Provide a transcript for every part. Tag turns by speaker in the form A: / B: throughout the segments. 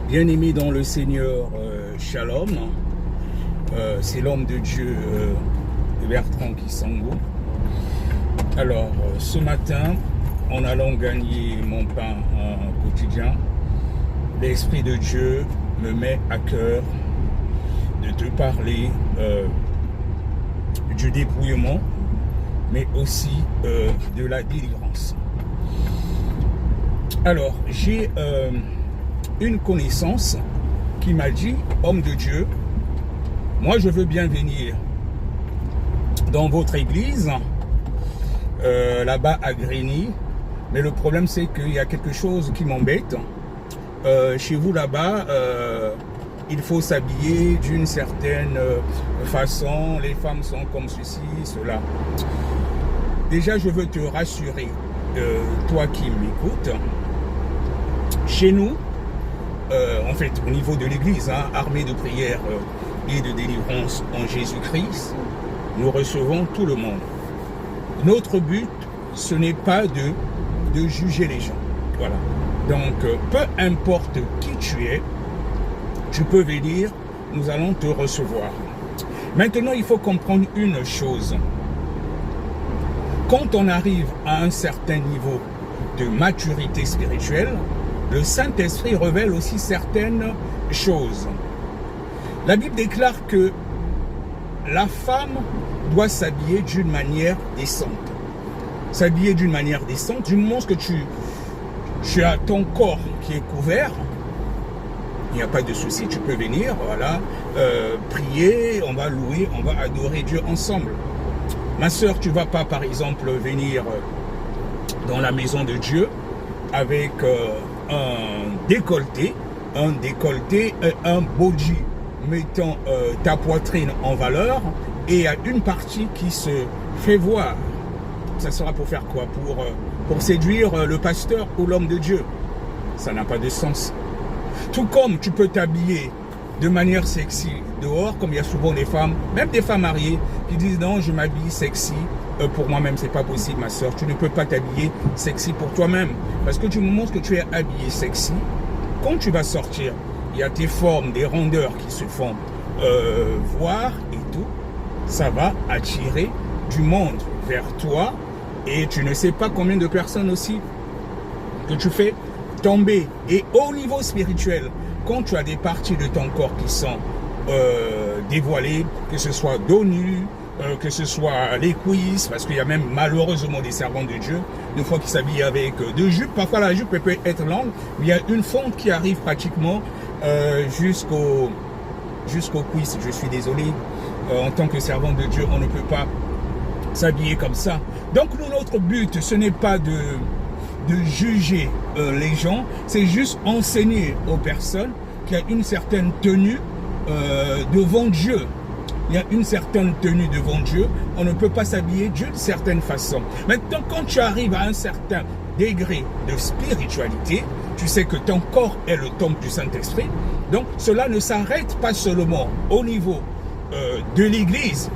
A: Bien-aimé dans le Seigneur, Shalom, c'est l'homme de Dieu Bertrand Kisango. Alors, ce matin, en allant gagner mon pain quotidien, l'Esprit de Dieu me met à cœur de te parler du dépouillement, mais aussi de la délivrance. Alors, j'ai une connaissance qui m'a dit, homme de Dieu, moi je veux bien venir dans votre église, là-bas à Grigny, mais le problème c'est qu'il y a quelque chose qui m'embête. Chez vous là-bas, il faut s'habiller d'une certaine façon, les femmes sont comme ceci, cela. Déjà, je veux te rassurer, toi qui m'écoutes, chez nous, en fait, au niveau de l'église, armée de prière et de délivrance en Jésus-Christ, nous recevons tout le monde. Notre but, ce n'est pas de juger les gens. Voilà. Donc, peu importe qui tu es, tu peux venir, nous allons te recevoir. Maintenant, il faut comprendre une chose. Quand on arrive à un certain niveau de maturité spirituelle, le Saint-Esprit révèle aussi certaines choses. La Bible déclare que la femme doit s'habiller d'une manière décente. S'habiller d'une manière décente, du moment que tu as ton corps qui est couvert, il n'y a pas de souci, tu peux venir, voilà, prier, on va louer, on va adorer Dieu ensemble. Ma soeur, tu ne vas pas par exemple venir dans la maison de Dieu avec un décolleté, un body mettant ta poitrine en valeur et il y a une partie qui se fait voir. Ça sera pour faire quoi? Pour séduire le pasteur ou l'homme de Dieu. Ça n'a pas de sens. Tout comme tu peux t'habiller de manière sexy dehors, comme il y a souvent des femmes, même des femmes mariées, qui disent non, je m'habille sexy pour moi-même. C'est pas possible, ma soeur. Tu ne peux pas t'habiller sexy pour toi-même. Parce que du moment que tu es habillé sexy, quand tu vas sortir, il y a tes formes, des rondeurs qui se font voir et tout. Ça va attirer du monde vers toi et tu ne sais pas combien de personnes aussi que tu fais tomber. Et au niveau spirituel, quand tu as des parties de ton corps qui sont dévoilées, que ce soit dos nu, que ce soit les cuisses, parce qu'il y a même malheureusement des servants de Dieu, des fois qui s'habillent avec deux jupes, parfois la jupe peut être longue, mais il y a une fente qui arrive pratiquement jusqu'aux cuisses. Je suis désolé, en tant que servant de Dieu, on ne peut pas s'habiller comme ça. Donc notre but, ce n'est pas de juger les gens, c'est juste enseigner aux personnes qu'il y a une certaine tenue devant Dieu. Il y a une certaine tenue devant Dieu, on ne peut pas s'habiller d'une certaine façon. Maintenant, quand tu arrives à un certain degré de spiritualité, tu sais que ton corps est le temple du Saint-Esprit, donc cela ne s'arrête pas seulement au niveau de l'église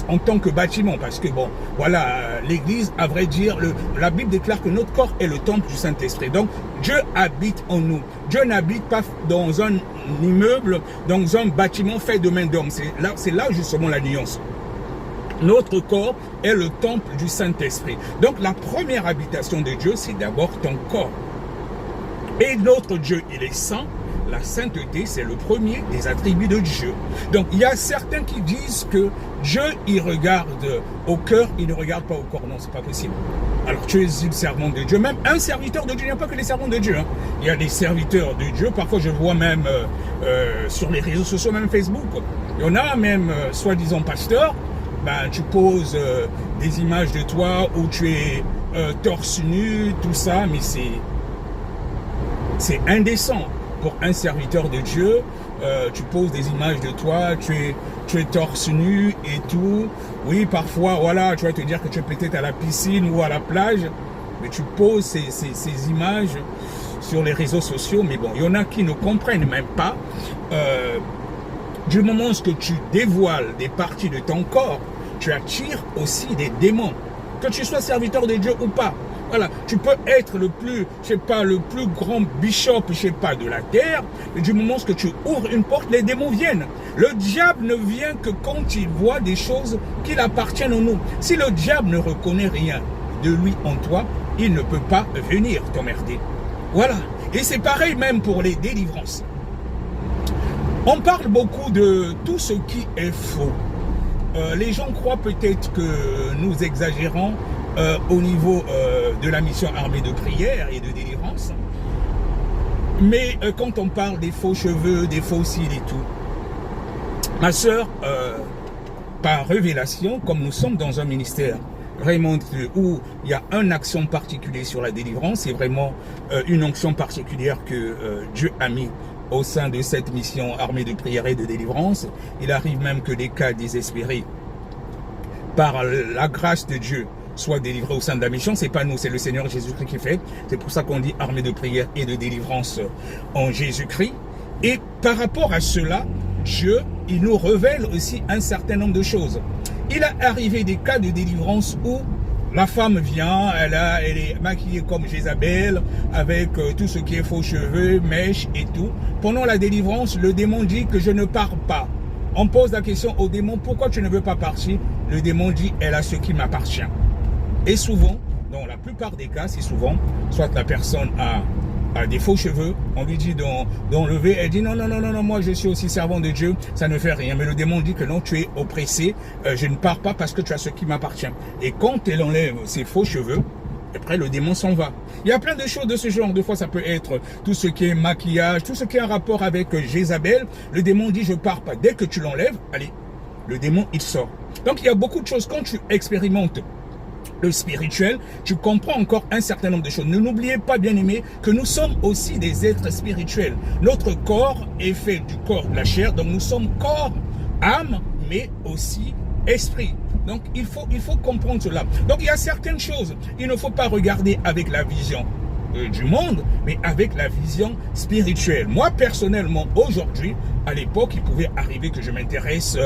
A: en tant que bâtiment, parce que bon, voilà, l'église, à vrai dire, la Bible déclare que notre corps est le temple du Saint-Esprit. Donc, Dieu habite en nous. Dieu n'habite pas dans un immeuble, dans un bâtiment fait de main d'homme. C'est là justement la nuance. Notre corps est le temple du Saint-Esprit. Donc, la première habitation de Dieu, c'est d'abord ton corps. Et notre Dieu, il est saint. La sainteté, c'est le premier des attributs de Dieu. Donc, il y a certains qui disent que Dieu, il regarde au cœur, il ne regarde pas au corps. Non, c'est pas possible. Alors, tu es une servante de Dieu. Même un serviteur de Dieu, il n'y a pas que les servants de Dieu. Il y a des serviteurs de Dieu. Parfois, je vois même sur les réseaux sociaux, même Facebook. Il y en a même, soi-disant pasteurs. Ben, tu poses des images de toi où tu es torse nu, tout ça. Mais c'est indécent. Pour un serviteur de Dieu, tu poses des images de toi, tu es torse nu et tout. Oui, parfois, voilà, tu vas te dire que tu es peut-être à la piscine ou à la plage, mais tu poses ces images sur les réseaux sociaux. Mais bon, il y en a qui ne comprennent même pas. Du moment que tu dévoiles des parties de ton corps, tu attires aussi des démons. Que tu sois serviteur de Dieu ou pas. Voilà, tu peux être le plus, je sais pas, le plus grand bishop, je sais pas, de la terre, mais du moment que tu ouvres une porte, les démons viennent. Le diable ne vient que quand il voit des choses qui appartiennent en nous. Si le diable ne reconnaît rien de lui en toi, il ne peut pas venir t'emmerder. Voilà. Et c'est pareil même pour les délivrances. On parle beaucoup de tout ce qui est faux. Les gens croient peut-être que nous exagérons au niveau de la mission armée de prière et de délivrance. Mais quand on parle des faux cheveux, des faux cils et tout, ma sœur, par révélation, comme nous sommes dans un ministère vraiment où il y a une action particulière sur la délivrance, c'est vraiment une onction particulière que Dieu a mis au sein de cette mission armée de prière et de délivrance. Il arrive même que des cas désespérés, par la grâce de Dieu, soient délivrés au sein de la mission. C'est pas nous, c'est le Seigneur Jésus-Christ qui fait. C'est pour ça qu'on dit armée de prière et de délivrance en Jésus-Christ. Et par rapport à cela, Dieu, il nous révèle aussi un certain nombre de choses. Il a arrivé des cas de délivrance où la femme vient, elle est maquillée comme Jézabel, avec tout ce qui est faux cheveux, mèches et tout. Pendant la délivrance, le démon dit que je ne pars pas. On pose la question au démon, pourquoi tu ne veux pas partir? Le démon dit, elle a ce qui m'appartient. Et souvent, dans la plupart des cas, c'est souvent, soit la personne a des faux cheveux, on lui dit d'enlever, elle dit non, moi je suis aussi servant de Dieu, ça ne fait rien. Mais le démon dit que non, tu es oppressé, je ne pars pas parce que tu as ce qui m'appartient. Et quand elle enlève ses faux cheveux, après le démon s'en va. Il y a plein de choses de ce genre. Des fois, ça peut être tout ce qui est maquillage, tout ce qui est en rapport avec Jézabel. Le démon dit je pars pas. Dès que tu l'enlèves, allez, le démon il sort. Donc il y a beaucoup de choses. Quand tu expérimentes le spirituel, tu comprends encore un certain nombre de choses. Ne n'oubliez pas, bien aimé, que nous sommes aussi des êtres spirituels. Notre corps est fait du corps de la chair, donc nous sommes corps, âme, mais aussi esprit. Donc il faut comprendre cela. Donc il y a certaines choses, il ne faut pas regarder avec la vision du monde, mais avec la vision spirituelle. Moi, personnellement, aujourd'hui, à l'époque, il pouvait arriver que je m'intéresse,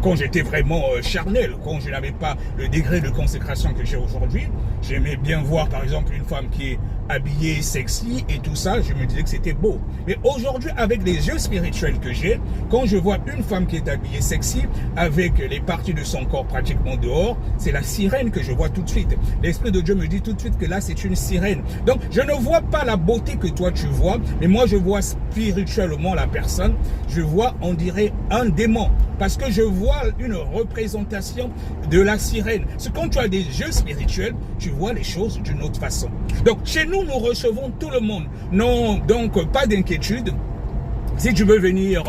A: quand j'étais vraiment charnel, quand je n'avais pas le degré de consécration que j'ai aujourd'hui, j'aimais bien voir, par exemple, une femme qui est habillée sexy et tout ça, je me disais que c'était beau. Mais aujourd'hui, avec les yeux spirituels que j'ai, quand je vois une femme qui est habillée sexy, avec les parties de son corps pratiquement dehors, c'est la sirène que je vois tout de suite. L'Esprit de Dieu me dit tout de suite que là, c'est une sirène. Donc, je ne vois pas la beauté que toi tu vois, mais moi, je vois spirituellement la personne. Je vois, on dirait, un démon. Parce que je vois une représentation de la sirène. C'est quand tu as des yeux spirituels, tu vois les choses d'une autre façon. Donc, chez nous, nous recevons tout le monde. Non, donc, pas d'inquiétude. Si tu veux venir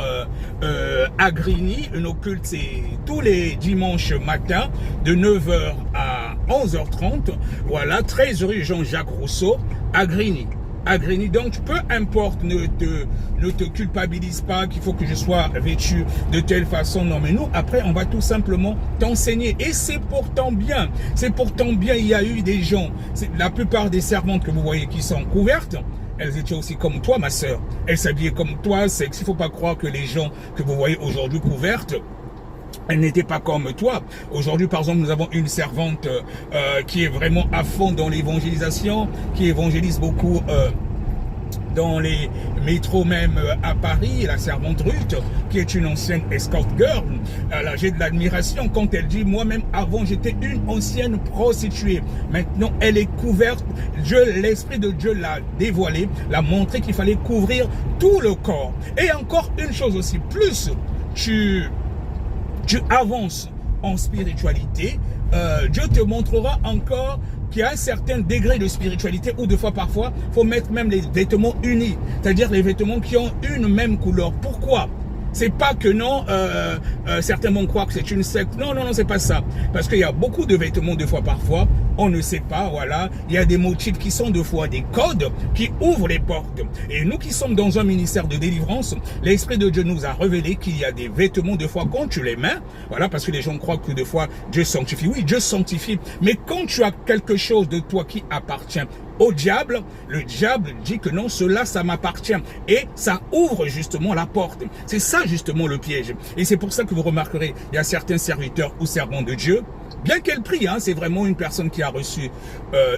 A: à Grigny, une occulte, c'est tous les dimanches matin, de 9h à 11h30. Voilà, 13 rue Jean-Jacques Rousseau, à Grigny. Donc peu importe, ne te culpabilise pas qu'il faut que je sois vêtu de telle façon. Non, mais nous, après, on va tout simplement t'enseigner. Et c'est pourtant bien. Il y a eu des gens, la plupart des servantes que vous voyez qui sont couvertes, elles étaient aussi comme toi, ma sœur. Elles s'habillaient comme toi. Il ne faut pas croire que les gens que vous voyez aujourd'hui couvertes, elle n'était pas comme toi. Aujourd'hui, par exemple, nous avons une servante qui est vraiment à fond dans l'évangélisation, qui évangélise beaucoup dans les métros même à Paris, la servante Ruth, qui est une ancienne escort girl. Alors, j'ai de l'admiration quand elle dit, moi-même avant j'étais une ancienne prostituée. Maintenant elle est couverte. L'Esprit de Dieu l'a dévoilé, l'a montré qu'il fallait couvrir tout le corps. Et encore une chose aussi, plus tu avances en spiritualité, Dieu te montrera encore qu'il y a un certain degré de spiritualité où parfois, il faut mettre même les vêtements unis, c'est-à-dire les vêtements qui ont une même couleur. Pourquoi? C'est pas que non, certains vont croire que c'est une secte. Non, c'est pas ça. Parce qu'il y a beaucoup de vêtements parfois, on ne sait pas, voilà. Il y a des motifs qui sont des codes qui ouvrent les portes. Et nous qui sommes dans un ministère de délivrance, l'Esprit de Dieu nous a révélé qu'il y a des vêtements quand tu les mets, voilà, parce que les gens croient que Dieu sanctifie. Oui, Dieu sanctifie. Mais quand tu as quelque chose de toi qui appartient au diable, le diable dit que non, cela, ça m'appartient. Et ça ouvre justement la porte. C'est ça justement le piège. Et c'est pour ça que vous remarquerez, il y a certains serviteurs ou servants de Dieu, bien qu'elle prie, hein, c'est vraiment une personne qui a reçu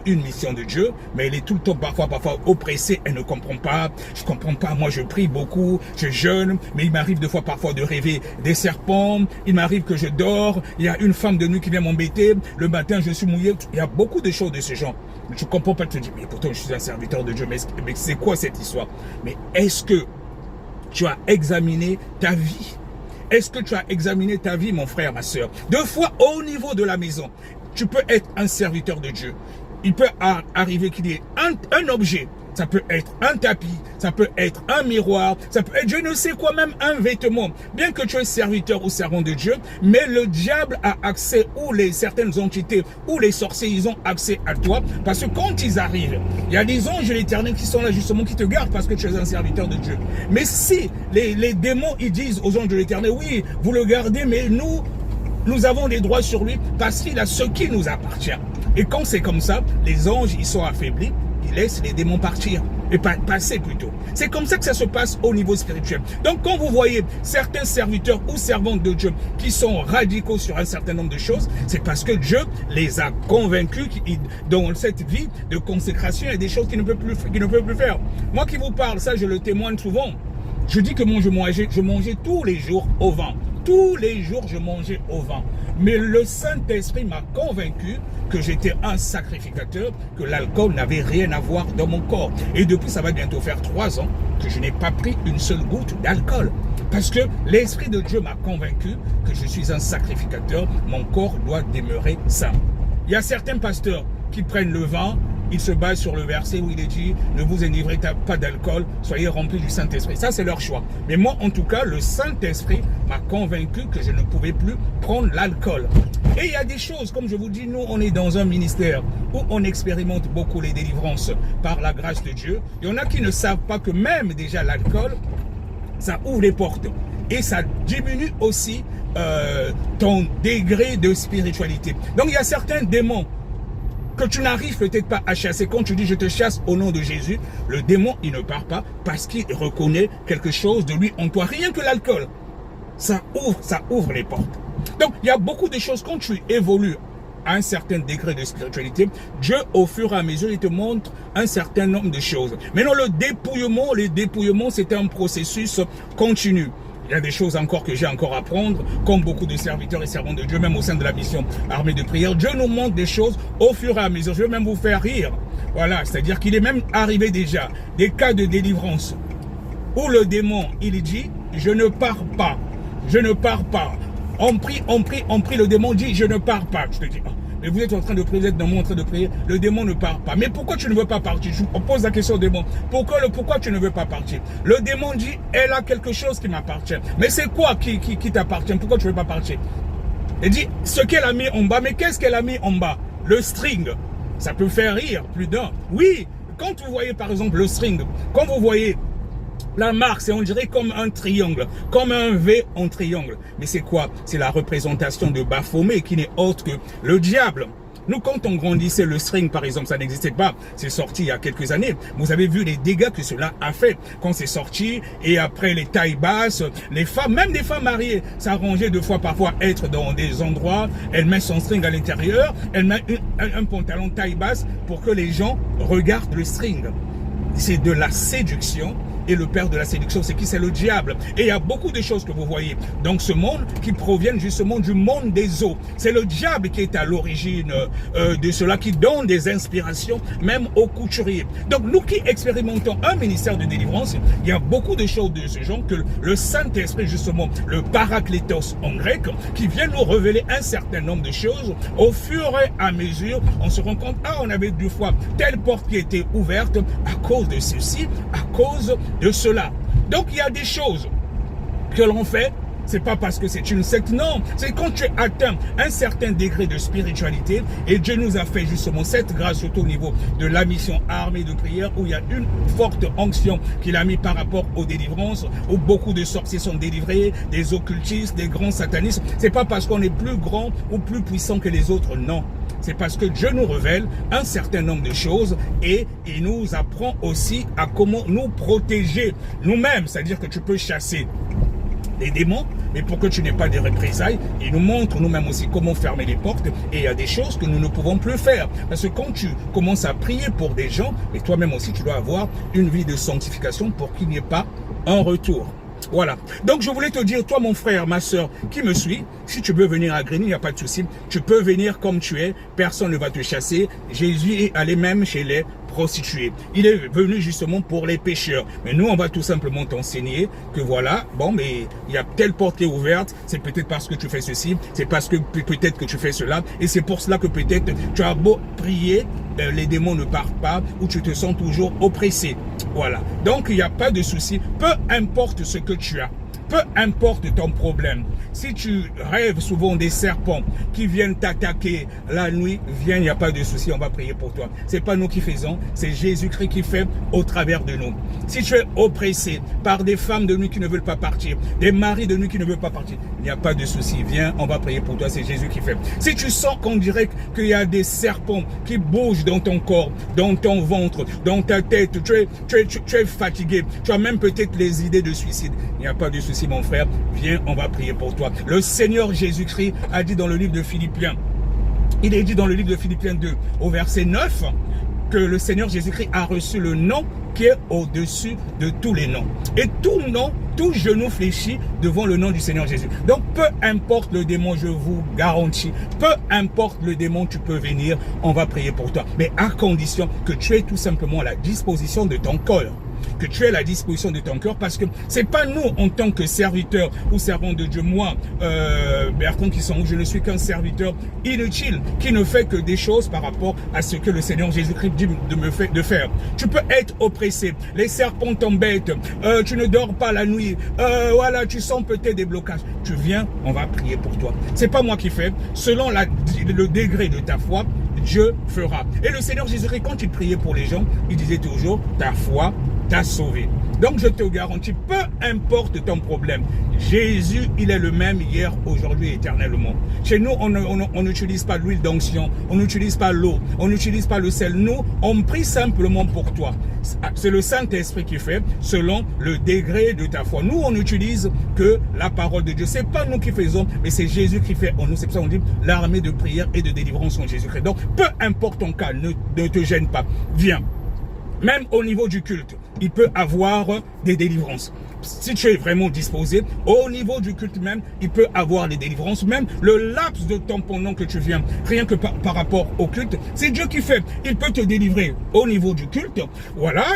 A: une mission de Dieu, mais elle est tout le temps parfois oppressée, elle ne comprend pas, je comprends pas, moi je prie beaucoup, je jeûne, mais il m'arrive parfois de rêver des serpents, il m'arrive que je dors, il y a une femme de nuit qui vient m'embêter, le matin je suis mouillé, il y a beaucoup de choses de ce genre. Je comprends pas, te dire, mais pourtant je suis un serviteur de Dieu, mais c'est quoi cette histoire? Mais est-ce que tu as examiné ta vie? Est-ce que tu as examiné ta vie, mon frère, ma soeur? Deux fois au niveau de la maison, tu peux être un serviteur de Dieu. Il peut arriver qu'il y ait un objet. Ça peut être un tapis, ça peut être un miroir, ça peut être je ne sais quoi, même un vêtement. Bien que tu es serviteur ou servant de Dieu, mais le diable a accès, ou certaines entités, ou les sorciers, ils ont accès à toi. Parce que quand ils arrivent, il y a des anges de l'Éternel qui sont là justement, qui te gardent parce que tu es un serviteur de Dieu. Mais si les démons, ils disent aux anges de l'Éternel, oui, vous le gardez, mais nous avons des droits sur lui parce qu'il a ce qui nous appartient. Et quand c'est comme ça, les anges, ils sont affaiblis. Il laisse les démons partir, et passer plutôt. C'est comme ça que ça se passe au niveau spirituel. Donc quand vous voyez certains serviteurs ou servantes de Dieu qui sont radicaux sur un certain nombre de choses, c'est parce que Dieu les a convaincus dans cette vie de consécration, il y a des choses qu'ils ne peuvent plus faire. Moi qui vous parle, ça je le témoigne souvent. Je dis que moi je mangeais tous les jours au vent. Tous les jours, je mangeais au vent. Mais le Saint-Esprit m'a convaincu que j'étais un sacrificateur, que l'alcool n'avait rien à voir dans mon corps. Et depuis, ça va bientôt faire 3 ans que je n'ai pas pris une seule goutte d'alcool. Parce que l'Esprit de Dieu m'a convaincu que je suis un sacrificateur. Mon corps doit demeurer sain. Il y a certains pasteurs qui prennent le vin. Ils se basent sur le verset où il est dit « Ne vous enivrez pas d'alcool, soyez remplis du Saint-Esprit ». Ça, c'est leur choix. Mais moi, en tout cas, le Saint-Esprit m'a convaincu que je ne pouvais plus prendre l'alcool. Et il y a des choses, comme je vous dis, nous, on est dans un ministère où on expérimente beaucoup les délivrances par la grâce de Dieu. Il y en a qui ne savent pas que même déjà l'alcool, ça ouvre les portes. Et ça diminue aussi ton degré de spiritualité. Donc, il y a certains démons que tu n'arrives peut-être pas à chasser. Quand tu dis je te chasse au nom de Jésus, le démon il ne part pas parce qu'il reconnaît quelque chose de lui en toi. Rien que l'alcool, ça ouvre les portes. Donc il y a beaucoup de choses quand tu évolues à un certain degré de spiritualité, Dieu au fur et à mesure il te montre un certain nombre de choses. Maintenant le dépouillement c'est un processus continu. Il y a des choses encore que j'ai encore à apprendre, comme beaucoup de serviteurs et servantes de Dieu, même au sein de la mission armée de prière. Dieu nous montre des choses au fur et à mesure. Je vais même vous faire rire. Voilà, c'est-à-dire qu'il est même arrivé déjà des cas de délivrance où le démon, il dit, je ne pars pas, je ne pars pas. On prie, le démon dit, je ne pars pas. Je te dis, mais vous êtes en train de prier, vous êtes dans mon train de prier, le démon ne part pas. Mais pourquoi tu ne veux pas partir? Je pose la question au démon. Pourquoi tu ne veux pas partir? Le démon dit, elle a quelque chose qui m'appartient. Mais c'est quoi qui t'appartient? Pourquoi tu ne veux pas partir? Il dit, ce qu'elle a mis en bas. Mais qu'est-ce qu'elle a mis en bas? Le string. Ça peut faire rire plus d'un. Oui, quand vous voyez par exemple le string, quand vous voyez la marque, c'est on dirait comme un triangle, comme un V en triangle. Mais c'est quoi? C'est la représentation de Baphomet qui n'est autre que le diable. Nous, quand on grandissait, le string, par exemple, ça n'existait pas. C'est sorti il y a quelques années. Vous avez vu les dégâts que cela a fait quand c'est sorti. Et après, les tailles basses, les femmes, même des femmes mariées, s'arrangeaient deux fois parfois être dans des endroits. Elle met son string à l'intérieur. Elle met un pantalon taille basse pour que les gens regardent le string. C'est de la séduction. Et le père de la séduction, c'est qui? C'est le diable. Et il y a beaucoup de choses que vous voyez dans ce monde qui proviennent justement du monde des eaux. C'est le diable qui est à l'origine de cela, qui donne des inspirations même aux couturiers. Donc nous qui expérimentons un ministère de délivrance, il y a beaucoup de choses de ce genre que le Saint-Esprit, justement, le Parakletos en grec, qui vient nous révéler un certain nombre de choses. Au fur et à mesure, on se rend compte, on avait deux fois telle porte qui était ouverte à cause de ceci, à cause de cela. Donc il y a des choses que l'on fait, c'est pas parce que c'est une secte, non, c'est quand tu atteins un certain degré de spiritualité, et Dieu nous a fait justement cette grâce surtout au niveau de la mission armée de prière, où il y a une forte onction qu'il a mis par rapport aux délivrances, où beaucoup de sorciers sont délivrés, des occultistes, des grands satanistes. C'est pas parce qu'on est plus grand ou plus puissant que les autres, non. c'est parce que Dieu nous révèle un certain nombre de choses et il nous apprend aussi à comment nous protéger nous-mêmes. C'est-à-dire que tu peux chasser les démons, mais pour que tu n'aies pas de représailles, il nous montre nous-mêmes aussi comment fermer les portes, et il y a des choses que nous ne pouvons plus faire. Parce que quand tu commences à prier pour des gens, et toi-même aussi tu dois avoir une vie de sanctification pour qu'il n'y ait pas un retour. Voilà. Donc je voulais te dire, toi mon frère, ma soeur, qui me suit, si tu veux venir à Grigny, il n'y a pas de souci. Tu peux venir comme tu es, personne ne va te chasser. Jésus est allé même chez les prostituées. Il est venu justement pour les pécheurs. Mais nous, on va tout simplement t'enseigner que voilà, bon, mais il y a telle porte qui est ouverte, c'est peut-être parce que tu fais ceci, c'est parce que peut-être que tu fais cela, et c'est pour cela que peut-être tu as beau prier, les démons ne partent pas, ou tu te sens toujours oppressé. Voilà. Donc, il n'y a pas de souci. Peu importe ce que tu as, peu importe ton problème. Si tu rêves souvent des serpents qui viennent t'attaquer la nuit, viens, il n'y a pas de souci, on va prier pour toi. C'est pas nous qui faisons, c'est Jésus-Christ qui fait au travers de nous. Si tu es oppressé par des femmes de nuit qui ne veulent pas partir, des maris de nuit qui ne veulent pas partir, il n'y a pas de souci, viens, on va prier pour toi, c'est Jésus qui fait. Si tu sens qu'on dirait qu'il y a des serpents qui bougent dans ton corps, dans ton ventre, dans ta tête, tu es fatigué, tu as même peut-être les idées de suicide, il n'y a pas de souci mon frère, viens, on va prier pour toi. Le Seigneur Jésus-Christ a dit dans le livre de Philippiens, il est dit dans le livre de Philippiens 2, au verset 9, que le Seigneur Jésus-Christ a reçu le nom qui est au-dessus de tous les noms. Et tout nom, tout genou fléchit devant le nom du Seigneur Jésus. Donc, peu importe le démon, je vous garantis, peu importe le démon, tu peux venir, on va prier pour toi. Mais à condition que tu aies tout simplement à la disposition de ton cœur. Que tu aies la disposition de ton cœur, parce que c'est pas nous en tant que serviteurs ou servants de Dieu, moi Bertrand qui sont où, je ne suis qu'un serviteur inutile qui ne fait que des choses par rapport à ce que le Seigneur Jésus-Christ dit de faire. Tu peux être oppressé, les serpents t'embêtent, tu ne dors pas la nuit, voilà, tu sens peut-être des blocages, tu viens, on va prier pour toi. C'est pas moi qui fais, selon le degré de ta foi, Dieu fera. Et le Seigneur Jésus-Christ, quand il priait pour les gens, il disait toujours, ta foi t'a sauvé. Donc je te garantis, peu importe ton problème, Jésus, il est le même hier, aujourd'hui et éternellement. Chez nous, on n'utilise pas l'huile d'onction, on n'utilise pas l'eau, on n'utilise pas le sel. Nous, on prie simplement pour toi. C'est le Saint-Esprit qui fait selon le degré de ta foi. Nous, on n'utilise que la parole de Dieu. C'est pas nous qui faisons, mais c'est Jésus qui fait en nous. C'est pour ça qu'on dit l'armée de prière et de délivrance en Jésus-Christ. Donc, peu importe ton cas, ne te gêne pas. Viens. Même au niveau du culte, il peut avoir des délivrances. Si tu es vraiment disposé, au niveau du culte même, il peut avoir des délivrances. Même le laps de temps pendant que tu viens, rien que par rapport au culte, c'est Dieu qui fait. Il peut te délivrer au niveau du culte, voilà,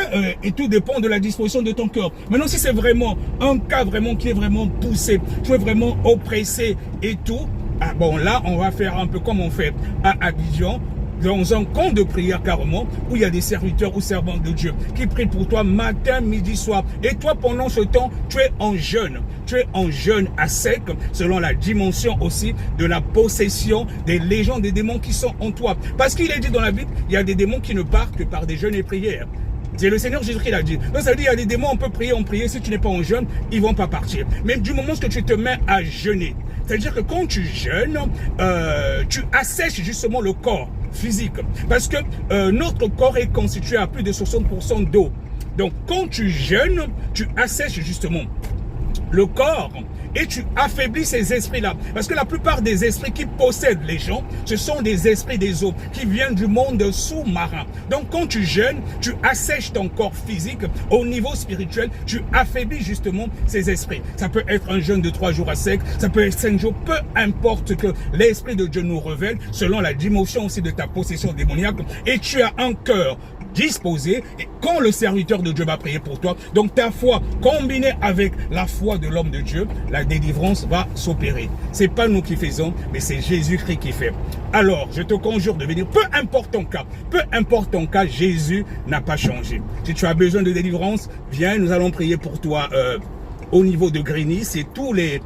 A: et tout dépend de la disposition de ton cœur. Maintenant, si c'est vraiment un cas vraiment qui est vraiment poussé, tu es vraiment oppressé et tout, ah bon, là, on va faire un peu comme on fait à Abidjan, dans un camp de prière carrément, où il y a des serviteurs ou servantes de Dieu qui prient pour toi matin, midi, soir. Et toi, pendant ce temps, tu es en jeûne. Tu es en jeûne à sec, selon la dimension aussi de la possession des légions des démons qui sont en toi. Parce qu'il est dit dans la Bible, il y a des démons qui ne partent que par des jeûnes et prières. C'est le Seigneur Jésus qui l'a dit. Donc ça veut dire qu'il y a des démons, on peut prier, si tu n'es pas en jeûne, ils vont pas partir. Mais du moment que tu te mets à jeûner, c'est-à-dire que quand tu jeûnes, tu assèches justement le corps physique. Parce que notre corps est constitué à plus de 60% d'eau. Donc quand tu jeûnes, tu assèches justement le corps et tu affaiblis ces esprits-là. Parce que la plupart des esprits qui possèdent les gens, ce sont des esprits des eaux qui viennent du monde sous-marin. Donc quand tu jeûnes, tu assèches ton corps physique. Au niveau spirituel, tu affaiblis justement ces esprits. Ça peut être un jeûne de 3 jours à sec, ça peut être 5 jours, peu importe que l'Esprit de Dieu nous révèle, selon la dimension aussi de ta possession démoniaque. Et tu as un cœur disposé, et quand le serviteur de Dieu va prier pour toi, donc ta foi combinée avec la foi de l'homme de Dieu, la délivrance va s'opérer. C'est pas nous qui faisons, mais c'est Jésus-Christ qui fait. Alors, je te conjure de venir, peu importe ton cas, Jésus n'a pas changé. Si tu as besoin de délivrance, viens, nous allons prier pour toi au niveau de Grigny. C'est tous les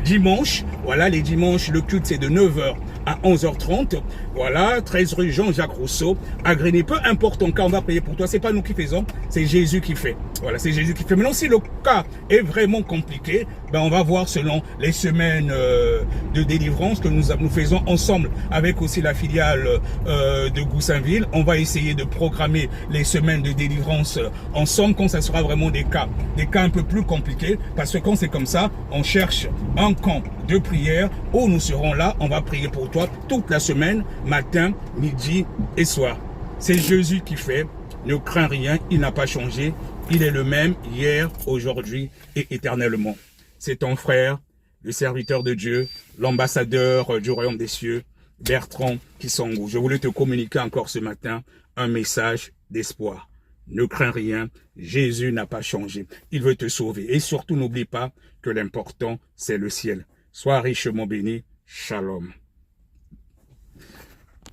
A: dimanche, voilà, les dimanches, le culte c'est de 9h à 11h30, voilà, 13 rue Jean-Jacques Rousseau, à Grigny. Peu importe ton cas, on va prier pour toi, c'est pas nous qui faisons, c'est Jésus qui fait. Voilà, c'est Jésus qui fait. Maintenant, si le cas est vraiment compliqué, ben on va voir selon les semaines de délivrance que nous faisons ensemble avec aussi la filiale de Goussainville. On va essayer de programmer les semaines de délivrance ensemble quand ça sera vraiment des cas un peu plus compliqués. Parce que quand c'est comme ça, on cherche un camp de prière où nous serons là. On va prier pour toi toute la semaine, matin, midi et soir. C'est Jésus qui fait. Ne crains rien, il n'a pas changé. Il est le même hier, aujourd'hui et éternellement. C'est ton frère, le serviteur de Dieu, l'ambassadeur du royaume des cieux, Bertrand Kisongou. Je voulais te communiquer encore ce matin un message d'espoir. Ne crains rien, Jésus n'a pas changé. Il veut te sauver. Et surtout, n'oublie pas que l'important, c'est le ciel. Sois richement béni. Shalom.